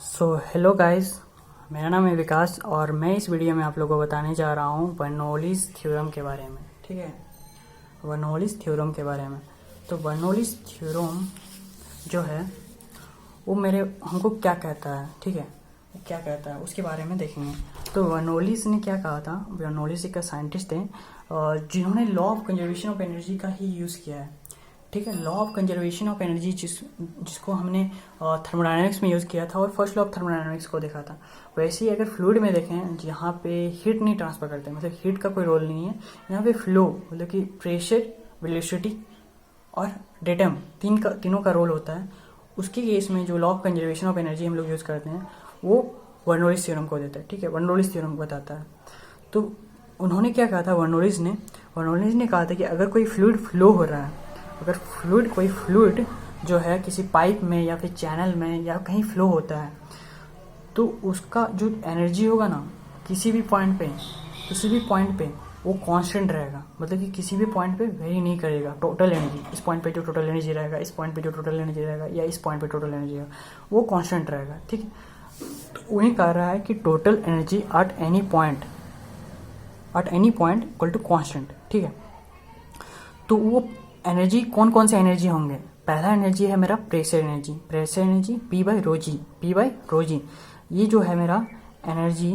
Hello guys, मेरा नाम है विकास और मैं इस वीडियो में आप लोगों को बताने जा रहा हूँ बर्नौलीज़ थ्योरम के बारे में। ठीक है, बर्नौलीज़ थ्योरम के बारे में। तो बर्नौलीज़ थ्योरम जो है वो हमको क्या कहता है, ठीक है, वो क्या कहता है उसके बारे में देखेंगे। तो बर्नौलीज़ ने क्या कहा था, बर्नौलीज़ एक साइंटिस्ट थे जिन्होंने law of conservation of energy का ही यूज़ किया है। ठीक है, law of conservation of energy जिसको हमने थर्मोडायनामिक्स में यूज़ किया था और फर्स्ट लॉ ऑफ थर्मोडायनामिक्स को देखा था। वैसे ही अगर फ्लूइड में देखें जहाँ पे हीट नहीं ट्रांसफर करते, मतलब हीट का कोई रोल नहीं है यहाँ पे, फ्लो मतलब कि प्रेशर, वेलोसिटी और डेटम तीनों का रोल होता है। उसके केस में जो law of conservation of energy हम लोग यूज़ करते हैं वो बर्नौलीज़ थ्योरम को देता है। ठीक है, बर्नौलीज़ थ्योरम को बताता है। तो उन्होंने क्या कहा था, बर्नौलीज़ ने कहा था कि अगर कोई फ्लूइड फ्लो हो रहा है, अगर कोई फ्लूइड जो है किसी पाइप में या फिर चैनल में या कहीं फ्लो होता है तो उसका जो एनर्जी होगा ना किसी भी पॉइंट पे वो कांस्टेंट रहेगा। मतलब कि किसी भी पॉइंट पे वेरी नहीं करेगा। टोटल एनर्जी, इस पॉइंट पे जो टोटल एनर्जी रहेगा, इस पॉइंट पे जो टोटल एनर्जी रहेगा या इस पॉइंट पे टोटल एनर्जी रहेगा वो कांस्टेंट रहेगा। ठीक है, तो वही कह रहा है कि total energy at any point equal to constant. ठीक है, तो वो एनर्जी कौन कौन से एनर्जी होंगे। पहला एनर्जी है मेरा pressure energy P by rho g. ये जो है मेरा एनर्जी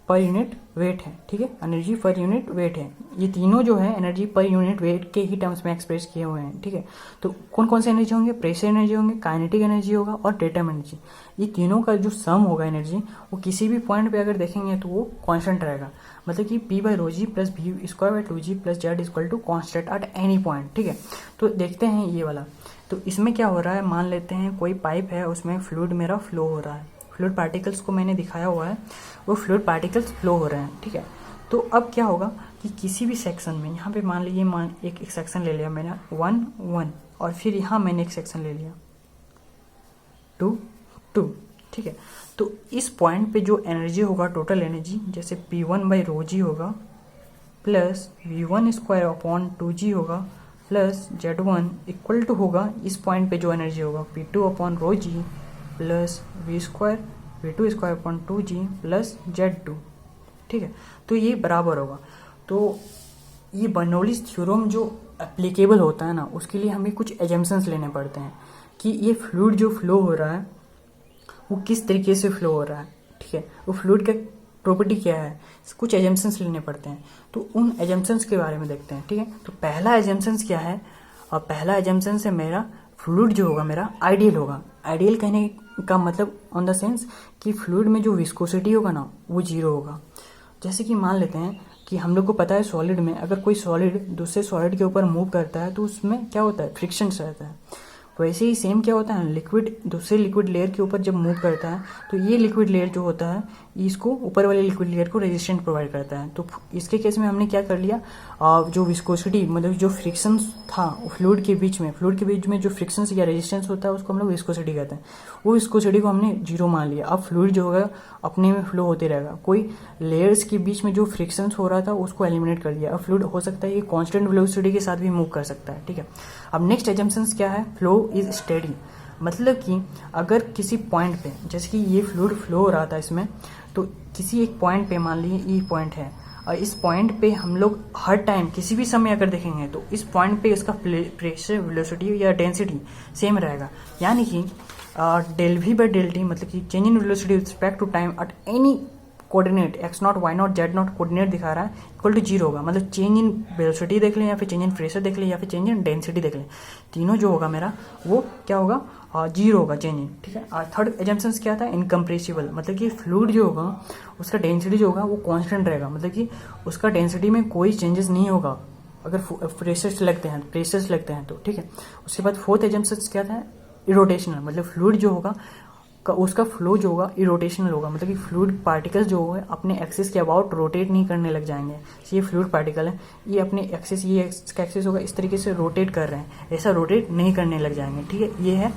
पर यूनिट वेट है। ठीक है, एनर्जी पर यूनिट वेट है। ये तीनों जो है एनर्जी पर यूनिट वेट के ही टर्म्स में एक्सप्रेस किए हुए हैं। ठीक है, तो कौन कौन से एनर्जी होंगे, प्रेशर एनर्जी होंगे, काइनेटिक एनर्जी होगा और डेटम एनर्जी। ये तीनों का जो सम होगा एनर्जी वो किसी भी पॉइंट पे अगर देखेंगे तो वो कांस्टेंट रहेगा। मतलब कि P by rho ji plus V square by 2g plus Z equal to constant at any point. ठीक है, तो देखते हैं ये वाला। तो इसमें क्या हो रहा है, मान लेते हैं कोई पाइप है, उसमें फ्लूइड मेरा फ्लो हो रहा है। फ्लूइड पार्टिकल्स को मैंने दिखाया हुआ है, वो फ्लूइड पार्टिकल्स फ्लो हो रहे हैं। ठीक है, तो अब क्या होगा कि किसी भी सेक्शन में, यहाँ पे मान लीजिए एक सेक्शन ले लिया मैंने 1 और फिर यहाँ मैंने एक सेक्शन ले लिया 2। ठीक है, तो इस पॉइंट पे जो एनर्जी होगा, टोटल एनर्जी, जैसे P1 बाई रो जी होगा plus V1 square upon 2g होगा प्लस Z1 इक्वल टू होगा इस पॉइंट पे जो एनर्जी होगा P2 अपॉन रो जी plus V2 square upon 2g plus Z2। ठीक है, तो ये बराबर होगा। तो ये बर्नौलीज़ थ्योरम जो एप्लीकेबल होता है ना, उसके लिए हमें कुछ एजम्पशंस लेने पड़ते हैं कि ये फ्लूइड जो फ्लो हो रहा है वो किस तरीके से फ्लो हो रहा है। ठीक है, वो फ्लूइड का प्रॉपर्टी क्या है, कुछ एजम्पशंस लेने पड़ते हैं। तो उन एजम्पशंस के बारे में देखते हैं। ठीक है, तो पहला एजम्पशंस क्या है, और पहला एजम्पशंस है मेरा फ्लूइड जो होगा मेरा आइडियल होगा। आइडियल कहने का मतलब ऑन द सेंस कि फ्लूइड में जो विस्कोसिटी होगा ना वो जीरो होगा। जैसे कि मान लेते हैं कि हम लोग को पता है सॉलिड में अगर कोई सॉलिड दूसरे सॉलिड के ऊपर मूव करता है तो उसमें क्या होता है, फ्रिक्शन रहता है। वैसे ही सेम क्या होता है, लिक्विड दूसरे लिक्विड लेयर के ऊपर जब मूव करता है तो ये लिक्विड लेयर जो होता है इसको ऊपर वाले लिक्विड लेयर को रेजिस्टेंट प्रोवाइड करता है। तो इसके केस में हमने क्या कर लिया, जो विस्कोसिटी मतलब जो फ्रिक्शन था फ्लूइड के बीच में जो फ्रिक्शन या रेजिस्टेंस होता है उसको हम लोग विस्कोसिटी कहते हैं। वो विस्कोसिटी को हमने जीरो मान लिया। अब फ्लूइड जो होगा अपने में फ्लो होते रहेगा। कोई लेयर्स के बीच में जो फ्रिक्शन हो रहा था उसको एलिमिनेट कर लिया। अब फ्लूइड हो सकता है ये कांस्टेंट वेलोसिटी के साथ भी मूव कर सकता है। ठीक है, अब नेक्स्ट एजम्पशंस क्या है, फ्लो इज स्टेडी। मतलब कि अगर किसी पॉइंट पे, जैसे कि ये फ्लूइड फ्लो हो रहा था इसमें, तो किसी एक पॉइंट पे मान लीजिए ये पॉइंट है और इस पॉइंट पे हम लोग हर टाइम किसी भी समय अगर देखेंगे तो इस पॉइंट पे इसका प्रेशर, वेलोसिटी या डेंसिटी सेम रहेगा। यानी कि del V by del T मतलब कि change in velocity with respect to time at any coordinate x0 y0 z0 coordinate दिखा रहा है इक्वल टू जीरो होगा। मतलब चेंज इन वेलोसिटी देख लें या फिर चेंज इन प्रेशर देख लें या फिर चेंज इन डेंसिटी देख लें, तीनों जो होगा मेरा वो क्या होगा, जीरो होगा चेंज इन। ठीक है, और थर्ड एजम्पशंस क्या था, इनकम्प्रेसिबल। मतलब कि फ्लूइड जो होगा उसका डेंसिटी जो होगा वो कांस्टेंट रहेगा। मतलब कि उसका डेंसिटी में कोई चेंजेस नहीं होगा अगर प्रेशर्स लगते हैं तो। ठीक है, उसके बाद फोर्थ एजम्पशंस क्या था, इरोटेशनल। मतलब फ्लूइड जो होगा उसका फ्लो जो होगा इरोटेशनल होगा। मतलब कि फ्लूइड पार्टिकल्स जो होंगे अपने एक्सिस के अबाउट रोटेट नहीं करने लग जाएंगे। ये फ्लूइड पार्टिकल है, ये अपने एक्सिस, ये एक्सिस होगा इस तरीके से रोटेट कर रहे हैं, ऐसा रोटेट नहीं करने लग जाएंगे। ठीक है, ये है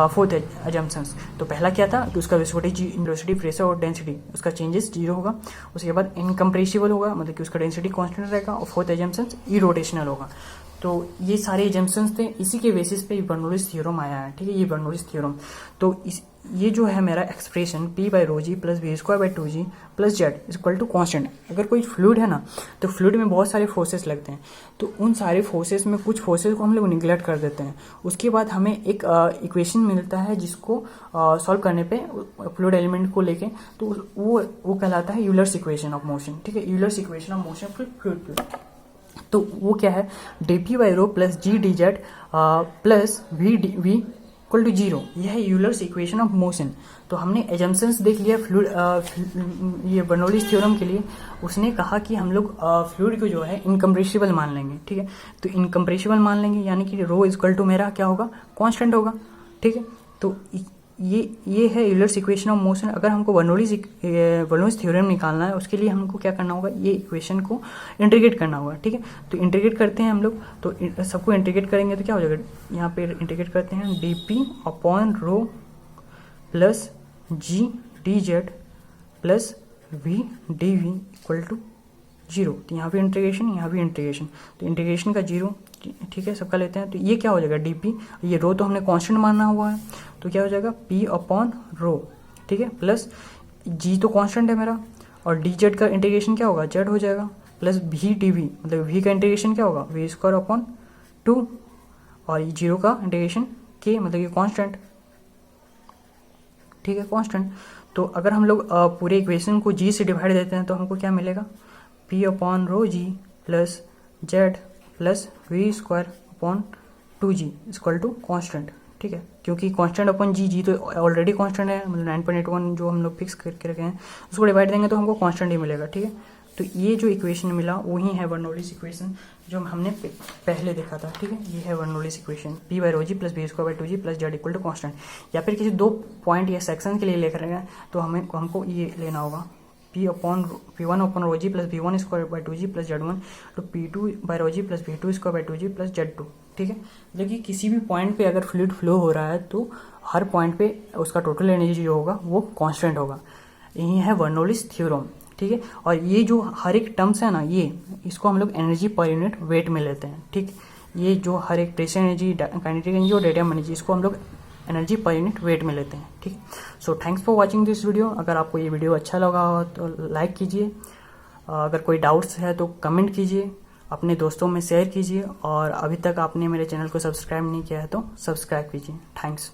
फोर्थ एजम्पशंस। तो पहला क्या था कि उसका वेलोसिटी, प्रेशर और डेंसिटी उसका चेंजेस जीरो होगा। उसके बाद इनकम्प्रेसिबल होगा, मतलब कि उसका डेंसिटी कॉन्स्टेंट रहेगा। और फोर्थ एजम्पशंस इरोटेशनल होगा। तो ये सारे एजम्पशंस थे, इसी के बेसिस पे बर्नौलीज थ्योरम आया है, ठीक है, ये बर्नौलीज थ्योरम। तो ये जो है मेरा expression P by rho ji plus V square by 2g plus Z equal to constant. अगर कोई फ्लूइड है ना, तो फ्लूइड में बहुत सारे फोर्सेस लगते हैं, तो उन सारे फोर्सेस में कुछ फोर्सेस को हम लोग निगलेक्ट कर देते हैं। उसके बाद हमें एक इक्वेशन मिलता है जिसको सॉल्व करने पे फ्लूइड एलिमेंट को लेके, तो वो कहलाता है यूलर्स इक्वेशन ऑफ मोशन, ठीक है, Euler's equation of motion for fluid. तो वो क्या है, D P by rho plus G D Z plus V equal to zero, यह है यूलर्स इक्वेशन ऑफ मोशन। तो हमने एजम्पशंस देख लिया फ्लूइड, ये बर्नौलीज थ्योरम के लिए उसने कहा कि हम लोग फ्लूइड को जो है इनकम्प्रेसिबल मान लेंगे, ठीक है। तो इनकम्प्रेसिबल मान लेंगे यानी कि रो इक्वल टू मेरा क्या होगा, कांस्टेंट होगा, ठीक है। तो ये है यूलर्स इक्वेशन ऑफ मोशन। अगर हमको बर्नौलीज थ्योरम निकालना है, उसके लिए हमको क्या करना होगा, ये इक्वेशन को इंटीग्रेट करना होगा, ठीक है। तो इंटीग्रेट करते हैं हम लोग, तो सबको इंटीग्रेट करेंगे तो क्या हो जाएगा, यहाँ पे इंटीग्रेट करते हैं D P upon rho plus G D Z plus V D V equal to zero. तो यहाँ भी इंटीग्रेशन, यहाँ भी इंटीग्रेशन, तो इंटीग्रेशन का जीरो, ठीक है, सबका लेते हैं। तो ये क्या हो जाएगा, डीपी, ये रो तो हमने कांस्टेंट मानना हुआ है, तो क्या हो जाएगा पी अपॉन रो, ठीक है, प्लस जी तो कांस्टेंट है मेरा, और डी जेड का इंटीग्रेशन क्या होगा, जेड हो जाएगा, प्लस वी डी वी, मतलब वी का इंटीग्रेशन क्या होगा, वी स्क्वायर अपॉन 2, और जीरो का इंटीग्रेशन के, मतलब ये कांस्टेंट, ठीक है, कांस्टेंट। तो अगर हम लोग पूरे इक्वेशन को जी से डिवाइड देते हैं तो हमको क्या मिलेगा, P upon rho ji plus Z plus V square upon 2g equal to constant, ठीक है, क्योंकि कॉन्स्टेंट अपॉन जी तो ऑलरेडी कॉन्स्टेंट है, मतलब 9.81 जो हम लोग फिक्स करके रखे हैं, उसको डिवाइड देंगे तो हमको कॉन्स्टेंट ही मिलेगा, ठीक है। तो ये जो इक्वेशन मिला वही है बर्नौलीज इक्वेशन जो हमने पहले देखा था, ठीक है। ये है Bernoulli's equation, P by rho ji plus V square by 2g plus Z equal to constant. या फिर किसी दो पॉइंट या सेक्शन के लिए लेकर हैं तो हमको ये लेना होगा, P1 upon rho ji plus V1 square by 2g plus Z1 तो P2 by rho ji plus V2 square by 2g plus Z2, ठीक है। मतलब कि किसी भी पॉइंट पे अगर फ्लूइड फ्लो हो रहा है तो हर पॉइंट पे उसका टोटल एनर्जी जो होगा वो कांस्टेंट होगा। यही है बर्नौलीज थ्योरम, ठीक है। और ये जो हर एक टर्म्स है ना, ये इसको हम लोग एनर्जी पर यूनिट वेट में लेते हैं, ठीक। ये जो हर एक प्रेशर एनर्जी, काइनेटिक एनर्जी और रेडियम एनर्जी, इसको हम लोग एनर्जी पर यूनिट वेट में लेते हैं, ठीक है। So thanks for watching this video. अगर आपको ये वीडियो अच्छा लगा हो तो लाइक कीजिए, अगर कोई डाउट्स है तो कमेंट कीजिए, अपने दोस्तों में शेयर कीजिए, और अभी तक आपने मेरे चैनल को सब्सक्राइब नहीं किया है तो सब्सक्राइब कीजिए। थैंक्स।